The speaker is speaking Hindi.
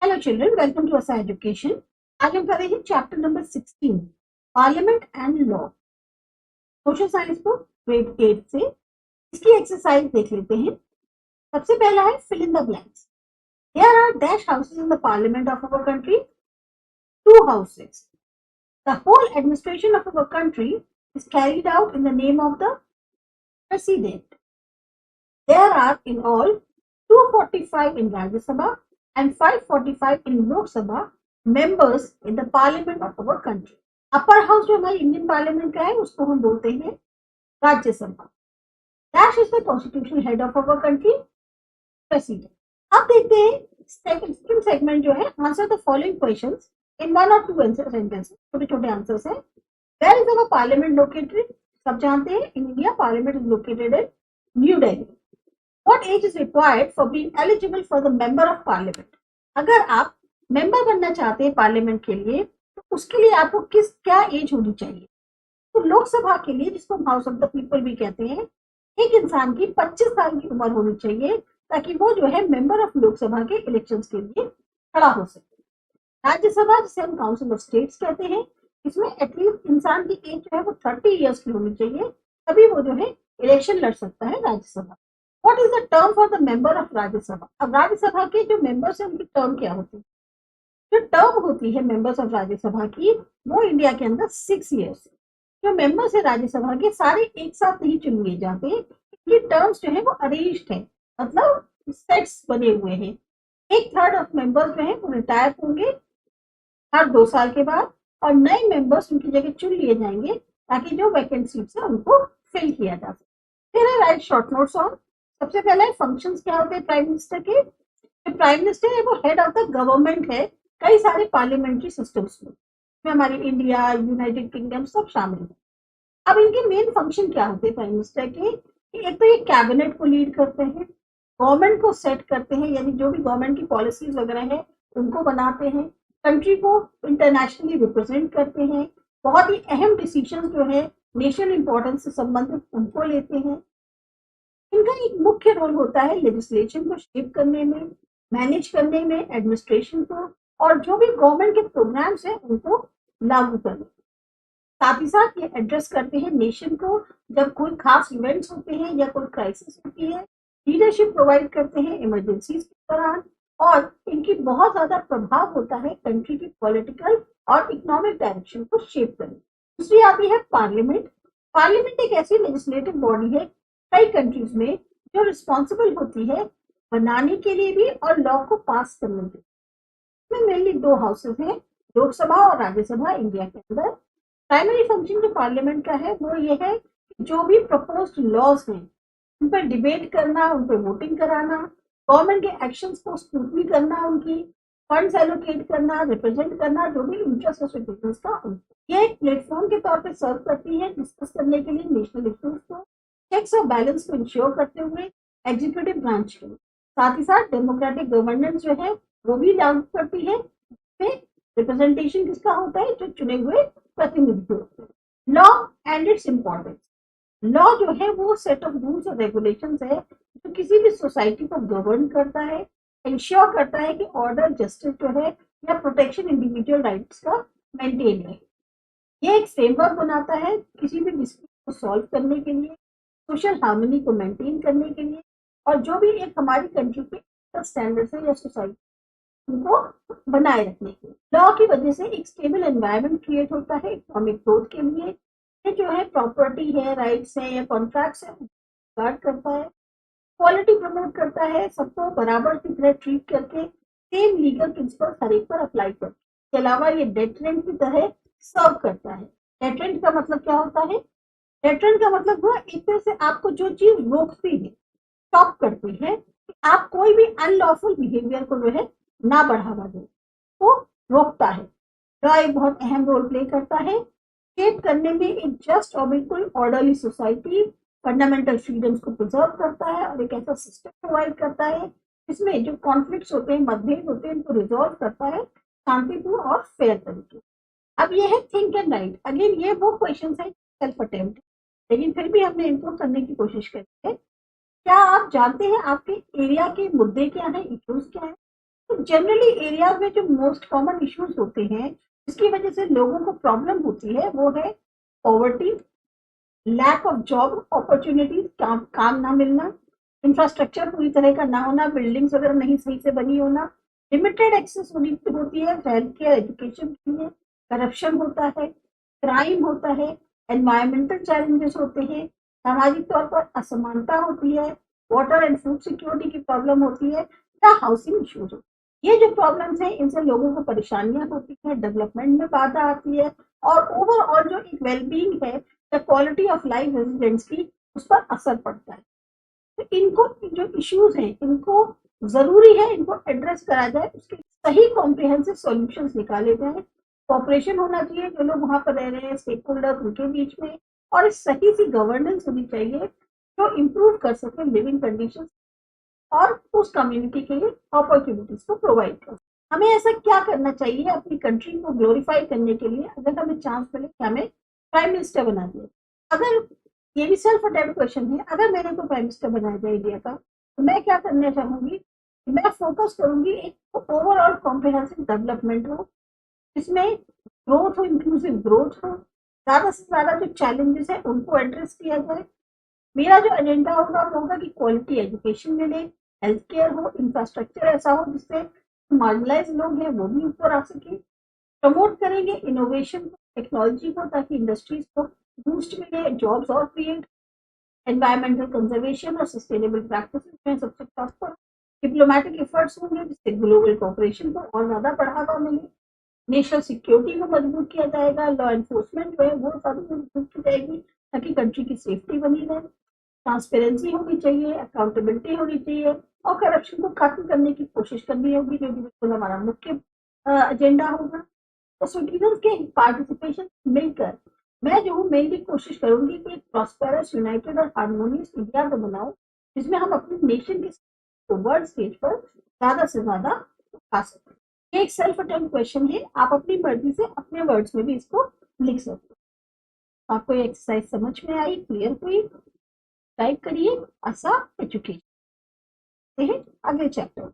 हेलो चिल्ड्रन, वेलकम टू असा एजुकेशन। आज हम पढ़ेंगे chapter number 16, parliament and law, social science book grade 8 से। इसकी एक्सरसाइज देख लेते हैं। सबसे पहला है fill in the blanks. There are dash houses in the parliament of our country. Two houses. The whole administration of our country is carried out in the name of the president. There are in all 245 in Rajya Sabha and 545 in Lok Sabha members in the parliament of our country. Upper house जो हमारी इंडियन पार्लियामेंट का है उसको हम बोलते हैं Rajya Sabha. That is the constitutional head of our country, president. अब देखते हैं सेकंड सेगमेंट जो है, answer the following questions in one or two sentences. छोटे छोटे आंसर्स हैं। Where is our parliament located? सब जानते हैं in India parliament is located in New Delhi. What age is required for being eligible for the member of parliament? अगर आप मेंबर बनना चाहते हैं पार्लियामेंट के लिए तो उसके लिए आपको क्या एज होनी चाहिए? तो लोकसभा के लिए, जिसको हम हाउस ऑफ द पीपल भी कहते हैं, एक इंसान की 25 साल की उम्र होनी चाहिए ताकि वो जो है मेंबर ऑफ लोकसभा के इलेक्शंस के लिए खड़ा हो सके। राज्यसभा, जिसे हम काउंसिल ऑफ स्टेट्स कहते हैं, इसमें एटलीस्ट इंसान की एज जो है वो 30 ईयर्स की होनी चाहिए, तभी वो जो है इलेक्शन लड़ सकता है Rajya Sabha. What is the term for the member of Rajya Sabha? अब राज्यसभा के जो मेंबर्स हैं उनकी टर्म क्या होती है? जो टर्म होती है मेंबर्स ऑफ राज्यसभा की, वो इंडिया के अंदर 6 ईयर्स। जो मेंबर्स है राज्यसभा के सारे एक साथ नहीं चुन लिए जाते, इनकी टर्म्स जो है वो अरेंज्ड है, मतलब सेट्स बने हुए हैं। एक थर्ड ऑफ मेंबर्स जो है वो रिटायर होंगे हर 2 साल के बाद और नए मेंबर्स उनकी जगह चुन लिए जाएंगे ताकि जो वैकेंट सीट्स है उनको फिल किया जा सके। फिर है राइट शॉर्ट नोट्स ऑन। सबसे पहले फंक्शंस क्या होते हैं प्राइम मिनिस्टर के? जो प्राइम मिनिस्टर है वो हेड ऑफ द गवर्नमेंट है कई सारे पार्लियामेंट्री सिस्टम्स में, हमारी इंडिया, यूनाइटेड किंगडम सब शामिल है। अब इनके मेन फंक्शन क्या होते हैं प्राइम मिनिस्टर के? एक तो ये कैबिनेट को लीड करते हैं, गवर्नमेंट को सेट करते हैं, यानी जो भी गवर्नमेंट की पॉलिसीज वगैरह है उनको बनाते हैं, कंट्री को इंटरनेशनली रिप्रेजेंट करते हैं, बहुत ही अहम डिसीजन जो है नेशनल इंपॉर्टेंस से संबंधित उनको लेते हैं। इनका एक मुख्य रोल होता है लेजिस्लेशन को शेप करने में, मैनेज करने में एडमिनिस्ट्रेशन को, और जो भी गवर्नमेंट के प्रोग्राम्स हैं उनको लागू करने। साथ ही साथ ये एड्रेस करते हैं नेशन को जब कोई खास इवेंट्स होते हैं या कोई क्राइसिस होती है, लीडरशिप प्रोवाइड करते हैं इमरजेंसीज के दौरान, और इनकी बहुत ज्यादा प्रभाव होता है कंट्री की पॉलिटिकल और इकोनॉमिक डायरेक्शन को शेप करने। दूसरी आती है पार्लियामेंट। पार्लियामेंट एक ऐसी लेजिस्लेटिव बॉडी है कई कंट्रीज में जो रिस्पॉन्सिबल होती है बनाने के लिए भी और लॉ को पास करने के लिए। मेनली 2 हाउसेस हैं, लोकसभा और राज्यसभा इंडिया के अंदर। प्राइमरी फंक्शन जो पार्लियामेंट का है वो ये है कि जो भी प्रपोज्ड लॉज हैं उन पर डिबेट करना, उन पर वोटिंग कराना, गवर्नमेंट के एक्शंस को स्क्रूटनी करना, उनकी फंड्स एलोकेट करना, रिप्रेजेंट करना जो भी इंटरेस्ट है सिटीजंस का उनको। ये एक प्लेटफॉर्म के तौर पर सर्व करती है डिस्कस करने के लिए नेशनल इश्यूज को, चेक्स और बैलेंस को इंश्योर करते हुए एग्जीक्यूटिव ब्रांच के, साथ ही साथ डेमोक्रेटिक गवर्नेंस जो है वो भी लागू करती है। रिप्रेजेंटेशन किसका होता है? जो चुने हुए प्रतिनिधि होते हैं। Law and its importance. Law जो है वो सेट ऑफ रूल्स और रेगुलेशंस है जो किसी भी सोसाइटी को गवर्न करता है, इंश्योर करता है कि ऑर्डर, जस्टिस जो है या प्रोटेक्शन इंडिविजुअल राइट्स का मेंटेन है। ये एक फ्रेमवर्क बनाता है किसी भी डिस्प्यूट को सॉल्व करने के लिए, सोशल हार्मनी को मेंटेन करने के लिए, और जो भी एक हमारी कंट्री के स्टैंडर्ड्स है या सोसाइटी उनको बनाए रखने के लिए। लॉ की वजह से एक स्टेबल एनवायरनमेंट क्रिएट होता है इकोनॉमिक ग्रोथ के लिए। ये जो है प्रॉपर्टी है, राइट्स है या कॉन्ट्रैक्ट्स है गार्ड करता है, क्वालिटी प्रमोट करता है, सबको बराबर की तरह ट्रीट करके सेम लीगल प्रिंसिपल हर एक पर अप्लाई करता है। इसके अलावा ये डेटरेंट की तरह सर्व करता है। डेटरेंट का मतलब क्या होता है? डेटरेंट का मतलब हुआ एक तरह से आपको जो चीज रोकती है, स्टॉप करती है कि आप कोई भी अनलॉफुल बिहेवियर को जो है ना बढ़ावा दे, तो रोकता है। लॉ एक बहुत अहम रोल प्ले करता है शेप करने में एक जस्ट और बिल्कुल ऑर्डरली सोसाइटी, फंडामेंटल फ्रीडम्स को प्रिजर्व करता है और एक ऐसा सिस्टम प्रोवाइड करता है जिसमें जो कॉन्फ्लिक्ट्स होते हैं, मतभेद होते हैं, इनको रिजॉल्व करता है शांतिपूर्ण और फेयर तरीके। अब ये है थिंक एंड राइट। अगेन ये वो क्वेश्चन है सेल्फ अटेम्प्ट, लेकिन फिर भी हमने इनको करने की कोशिश करी है। क्या आप जानते हैं आपके एरिया के मुद्दे क्या है, इश्यूज क्या है? तो जनरली एरियाज में जो मोस्ट कॉमन इश्यूज होते हैं जिसकी वजह से लोगों को प्रॉब्लम होती है वो है poverty, lack of job opportunities, काम ना मिलना, इंफ्रास्ट्रक्चर पूरी तरह का ना होना, बिल्डिंग्स वगैरह नहीं सही से बनी होना, लिमिटेड एक्सेस होती है हेल्थ केयर एजुकेशन के लिए, करप्शन होता है, क्राइम होता है, एनवायरमेंटल चैलेंजेस होते हैं, सामाजिक तौर पर असमानता होती है, वाटर एंड फूड सिक्योरिटी की प्रॉब्लम होती है या हाउसिंग इश्यूज होती है। ये जो प्रॉब्लम्स हैं इनसे लोगों को परेशानियां होती हैं, डेवलपमेंट में बाधा आती है और ओवरऑल जो एक वेलबींग है या क्वालिटी ऑफ लाइफ रेजिडेंट्स की उस पर असर पड़ता है। तो इनको जो इश्यूज हैं इनको जरूरी है इनको एड्रेस करा जाए, उसके सही कॉम्प्रिहेंसिव सॉल्यूशंस निकाले जाए, कॉपरेशन होना चाहिए जो लोग वहां पर रह रहे हैं स्टेक होल्डर उनके बीच में, और सही सी गवर्नेंस होनी चाहिए जो इम्प्रूव कर सके लिविंग कंडीशन और उस कम्युनिटी के लिए अपॉर्चुनिटीज को प्रोवाइड कर। हमें ऐसा क्या करना चाहिए अपनी कंट्री को ग्लोरीफाई करने के लिए अगर हमें चांस मिले कि हमें प्राइम मिनिस्टर बना दिया। अगर ये भी सेल्फ अटेम्प्ट क्वेश्चन है, अगर मैंने को प्राइम मिनिस्टर बनाया जाए इंडिया का तो मैं क्या करना चाहूंगी, मैं फोकस करूंगी एक ओवरऑल कॉम्प्रिहेंसिव डेवलपमेंट हो जिसमें ग्रोथ हो, इंक्लूसिव ग्रोथ हो, ज्यादा से ज्यादा जो चैलेंजेस है उनको एड्रेस किया जाए। मेरा जो एजेंडा होगा वो होगा कि क्वालिटी एजुकेशन मिले, हेल्थ केयर हो, इंफ्रास्ट्रक्चर ऐसा हो जिससे मार्जिनलाइज लोग हैं वो भी ऊपर आ सके। प्रमोट करेंगे इनोवेशन को, टेक्नोलॉजी को, ताकि इंडस्ट्रीज को बूस्ट मिले, जॉब्स और क्रिएट, एनवायरमेंटल कंजर्वेशन और सस्टेनेबल प्रैक्टिसेस में सबसे टॉप पर। डिप्लोमेटिक एफर्ट्स होंगे जिससे ग्लोबल कोऑपरेशन को और ज्यादा बढ़ावा मिले, नेशनल सिक्योरिटी को मजबूत किया जाएगा, लॉ एनफोर्समेंट जो है वो सारी मजबूत की जाएगी ताकि कंट्री की सेफ्टी बनी रहे, ट्रांसपेरेंसी होनी चाहिए, अकाउंटेबिलिटी होनी चाहिए और करप्शन को खत्म करने की कोशिश करनी होगी जो कि बिल्कुल हमारा मुख्य एजेंडा होगा। तो सिटीजन के पार्टिसिपेशन मिलकर मैं जो हूँ मेनली कोशिश करूंगी कि एक प्रॉस्पेरस, यूनाइटेड और हार्मोनियस इंडिया को बनाऊं जिसमें हम अपनी नेशन के वर्ल्ड स्टेज पर ज्यादा से ज्यादा उठा सकें। ये एक सेल्फ अटेम्प्ट क्वेश्चन है, आप अपनी मर्जी से अपने वर्ड्स में भी इसको लिख सकते हो। आपको ये एक्सरसाइज समझ में आई, क्लियर हुई? टाइप करिए आशा एजुकेशन। अगले चैप्टर